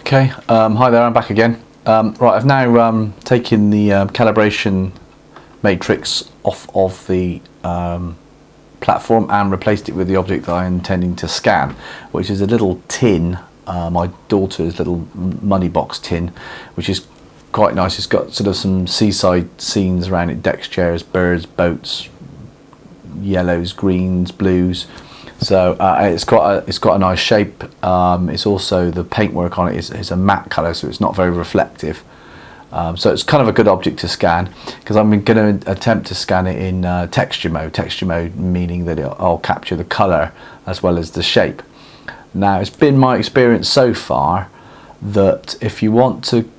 Okay, hi there, I'm back again. Right, I've now taken the calibration matrix off of the platform and replaced it with the object that I'm intending to scan, which is a little tin, my daughter's little money box tin, which is quite nice. It's got sort of some seaside scenes around it, decks, chairs, birds, boats, yellows, greens, blues. So it's got a nice shape. It's also, the paintwork on it is a matte colour, so it's not very reflective. So it's kind of a good object to scan, because I'm going to attempt to scan it in texture mode. Texture mode meaning that I'll capture the colour as well as the shape. Now, it's been my experience so far that if you want to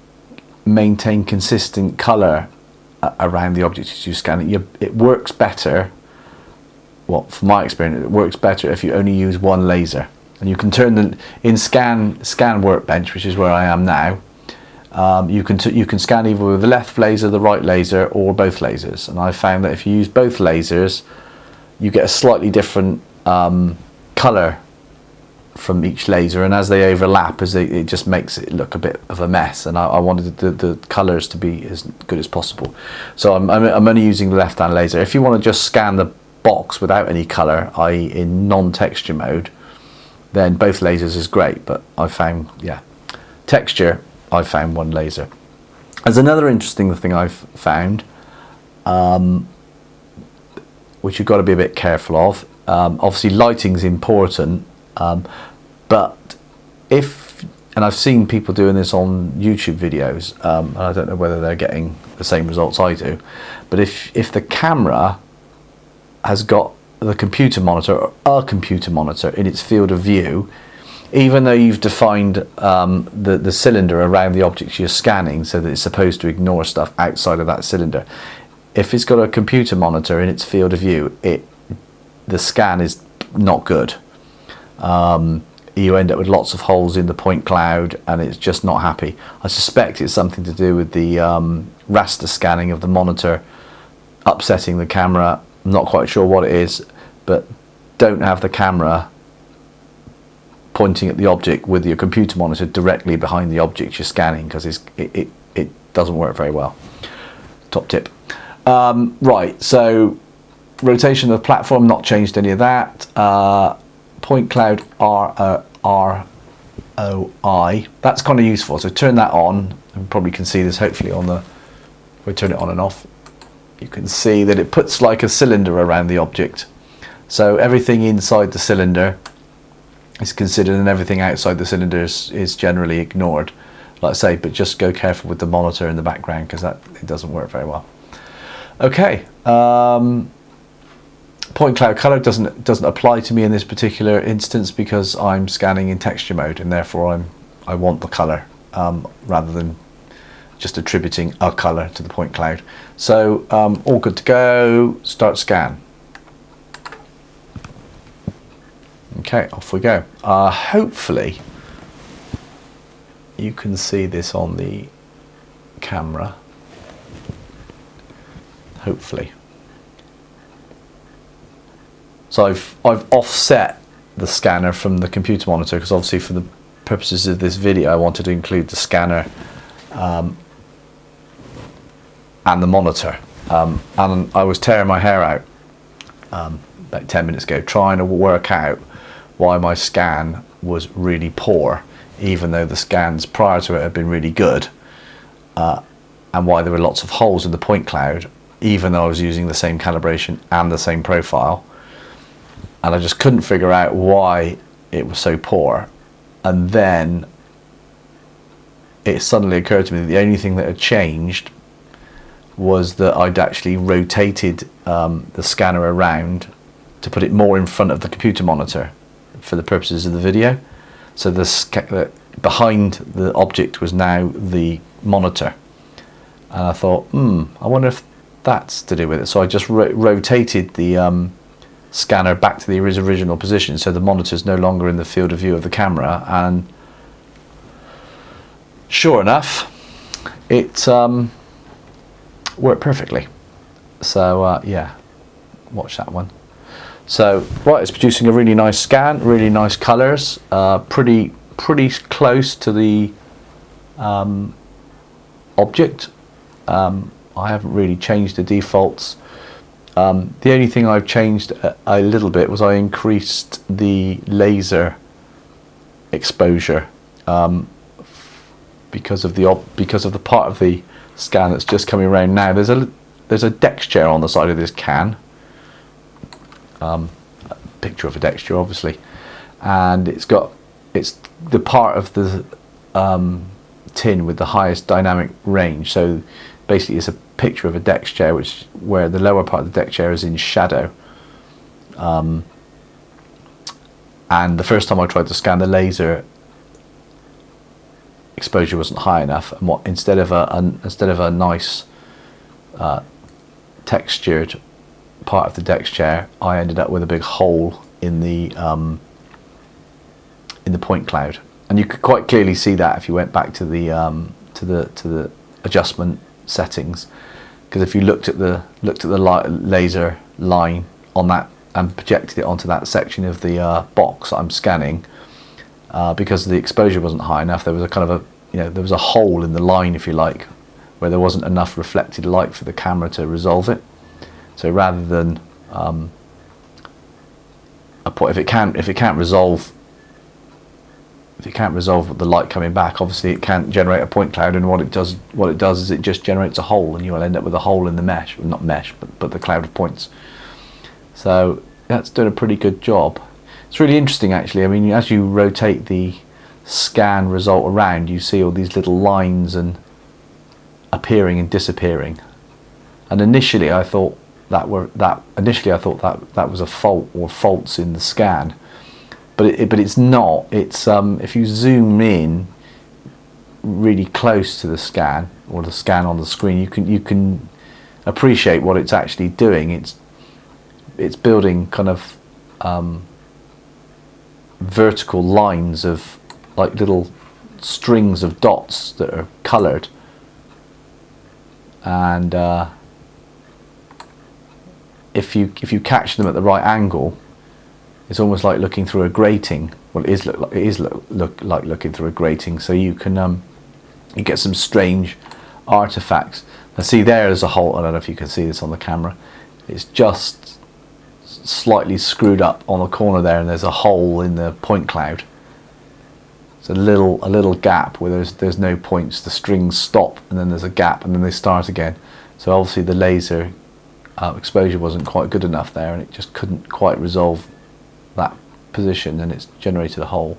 maintain consistent colour around the object as you scan it, it works better. Well, from my experience, it works better if you only use one laser, and you can turn the in scan workbench, which is where I am now. You can scan either with the left laser, the right laser, or both lasers. And I found that if you use both lasers, you get a slightly different color from each laser, and as they overlap, it just makes it look a bit of a mess. And I wanted the colors to be as good as possible, so I'm only using the left-hand laser. If you want to just scan the box without any color, i.e. in non-texture mode, then both lasers is great. But I found, texture, I found one laser. There's another interesting thing I've found, which you've got to be a bit careful of. Obviously lighting's important, but and I've seen people doing this on YouTube videos, and I don't know whether they're getting the same results I do, but if the camera has got the computer monitor or a computer monitor in its field of view, even though you've defined the cylinder around the object you're scanning so that it's supposed to ignore stuff outside of that cylinder, if it's got a computer monitor in its field of view, the scan is not good. You end up with lots of holes in the point cloud, and it's just not happy. I suspect it's something to do with the raster scanning of the monitor upsetting the camera. I'm not quite sure what it is, but don't have the camera pointing at the object with your computer monitor directly behind the object you're scanning, because it doesn't work very well. Top tip. Right, so rotation of the platform, not changed any of that. Point cloud ROI, that's kind of useful, so turn that on. You probably can see this hopefully on the, if we turn it on and off, you can see that it puts like a cylinder around the object. So everything inside the cylinder is considered, and everything outside the cylinder is generally ignored. Like I say, but just go careful with the monitor in the background, because it doesn't work very well. Okay, point cloud color doesn't apply to me in this particular instance, because I'm scanning in texture mode, and therefore I want the color rather than just attributing a color to the point cloud. So all good to go. Start scan. Okay, off we go. Hopefully you can see this on the camera. Hopefully. So I've offset the scanner from the computer monitor, because obviously for the purposes of this video I wanted to include the scanner and the monitor, and I was tearing my hair out about 10 minutes ago trying to work out why my scan was really poor, even though the scans prior to it had been really good, and why there were lots of holes in the point cloud, even though I was using the same calibration and the same profile. And I just couldn't figure out why it was so poor. And then it suddenly occurred to me that the only thing that had changed was that I'd actually rotated the scanner around to put it more in front of the computer monitor for the purposes of the video. So behind the object was now the monitor. And I thought, I wonder if that's to do with it. So I just rotated the scanner back to the original position, so the monitor is no longer in the field of view of the camera, and sure enough, it worked perfectly. So yeah, watch that one. So right, it's producing a really nice scan, really nice colours, pretty close to the object. I haven't really changed the defaults. The only thing I've changed a little bit was I increased the laser exposure because of the part of the scan that's just coming around now. There's a deck chair on the side of this can. A picture of a deck chair, obviously, and it's the part of the tin with the highest dynamic range. So basically, it's a picture of a deck chair, where the lower part of the deck chair is in shadow. And the first time I tried to scan, the laser exposure wasn't high enough, and instead of a nice textured part of the deck chair, I ended up with a big hole in the point cloud, and you could quite clearly see that if you went back to the adjustment settings, because if you looked at the laser line on that and projected it onto that section of the box that I'm scanning, because the exposure wasn't high enough, there was a kind of there was a hole in the line, if you like, where there wasn't enough reflected light for the camera to resolve it. So rather than if it can't resolve the light coming back, obviously it can't generate a point cloud, and what it does is it just generates a hole, and you will end up with a hole in the mesh, well, not mesh, but the cloud of points. So that's doing a pretty good job. It's really interesting, actually. I mean, as you rotate the scan result around, you see all these little lines and appearing and disappearing. And initially I thought that was a fault or faults in the scan, but it's not. It's if you zoom in really close to the scan, or the scan on the screen, you can appreciate what it's actually doing. It's building kind of vertical lines of like little strings of dots that are coloured, and if you catch them at the right angle, it's almost like looking through a grating. Well, it is like looking through a grating. So you can you get some strange artifacts. Now see, there's a hole. I don't know if you can see this on the camera. It's just slightly screwed up on the corner there, and there's a hole in the point cloud. It's a little gap where there's no points. The strings stop, and then there's a gap, and then they start again. So obviously the laser exposure wasn't quite good enough there, and it just couldn't quite resolve that position, and it's generated a hole.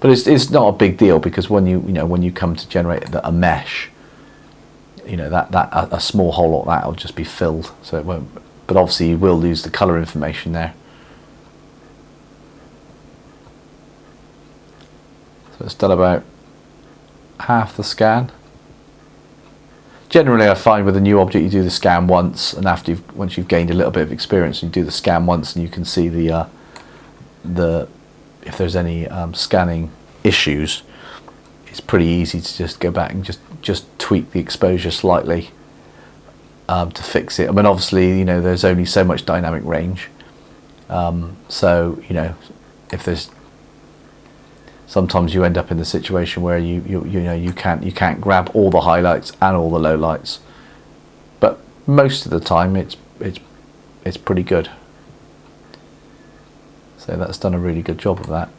But it's not a big deal, because when you come to generate a mesh, that a small hole like that will just be filled, so it won't. But obviously you will lose the colour information there. So it's done about half the scan. Generally, I find with a new object, you do the scan once, and once you've gained a little bit of experience, you do the scan once, and you can see the if there's any scanning issues. It's pretty easy to just go back and just tweak the exposure slightly to fix it. I mean, obviously, there's only so much dynamic range, so if there's sometimes you end up in the situation where you can't grab all the highlights and all the lowlights, but most of the time it's pretty good. So that's done a really good job of that.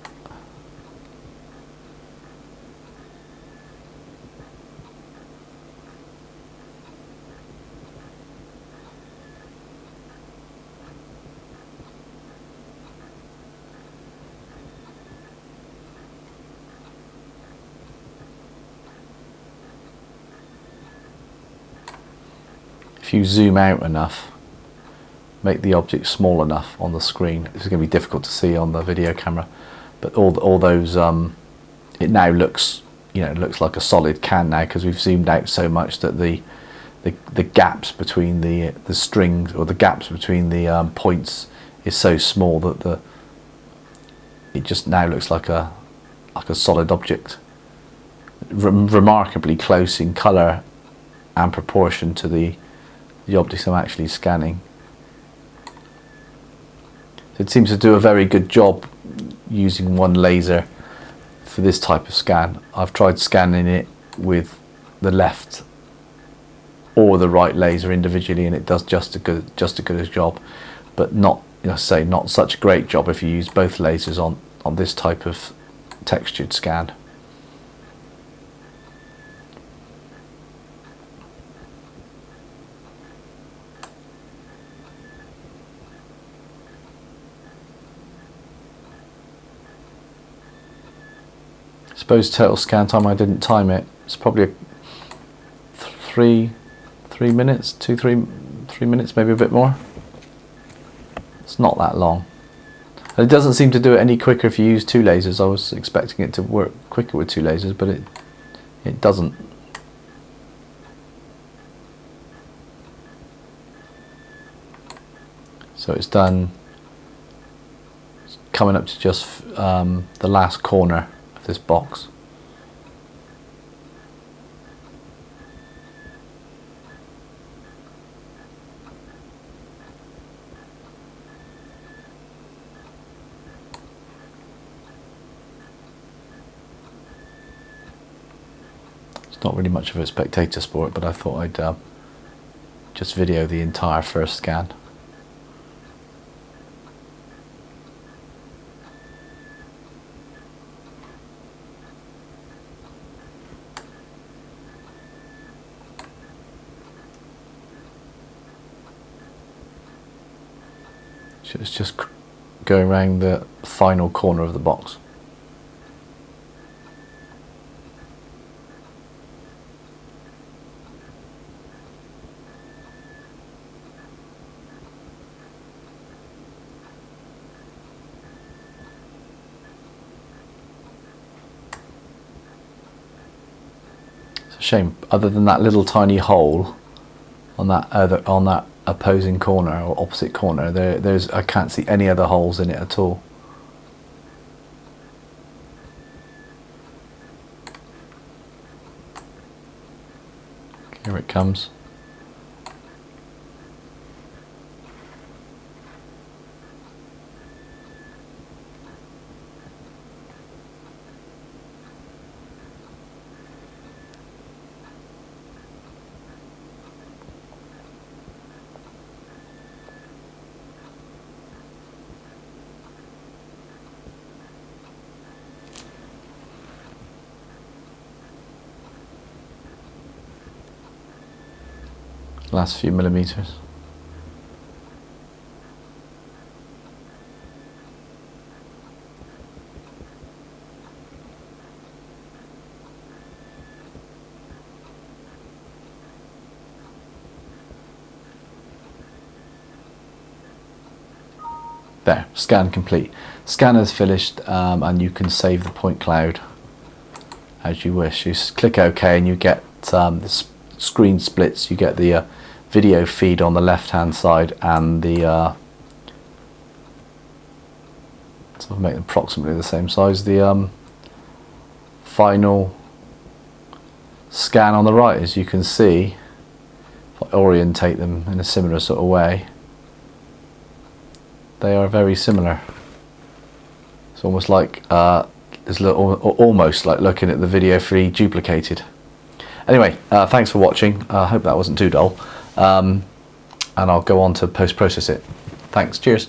If you zoom out enough, make the object small enough on the screen, this is going to be difficult to see on the video camera, but all those it now looks looks like a solid can now, because we've zoomed out so much that the gaps between the strings, or the gaps between the points, is so small that it just now looks like a solid object, remarkably close in colour and proportion to the objects I'm actually scanning. It seems to do a very good job using one laser for this type of scan. I've tried scanning it with the left or the right laser individually, and it does just as good a job, but not, say, not such a great job if you use both lasers on this type of textured scan. I suppose total scan time, I didn't time it. It's probably three minutes, 3 minutes, maybe a bit more. It's not that long. And it doesn't seem to do it any quicker if you use two lasers. I was expecting it to work quicker with two lasers, but it doesn't. So it's done. It's coming up to just the last corner of this box. Not really much of a spectator sport, but I thought I'd just video the entire first scan. So it's just going around the final corner of the box. Shame, other than that little tiny hole on that opposing corner or opposite corner, there's I can't see any other holes in it at all. Here it comes. Last few millimeters. There, scan complete. Scanner's finished, and you can save the point cloud as you wish. You click OK and you get the screen splits. You get the video feed on the left hand side and the so I'll make them approximately the same size, the final scan on the right. As you can see, if I orientate them in a similar sort of way, they are very similar. It's almost like almost like looking at the video feed duplicated. Anyway, thanks for watching. I hope that wasn't too dull. And I'll go on to post-process it. Thanks, cheers.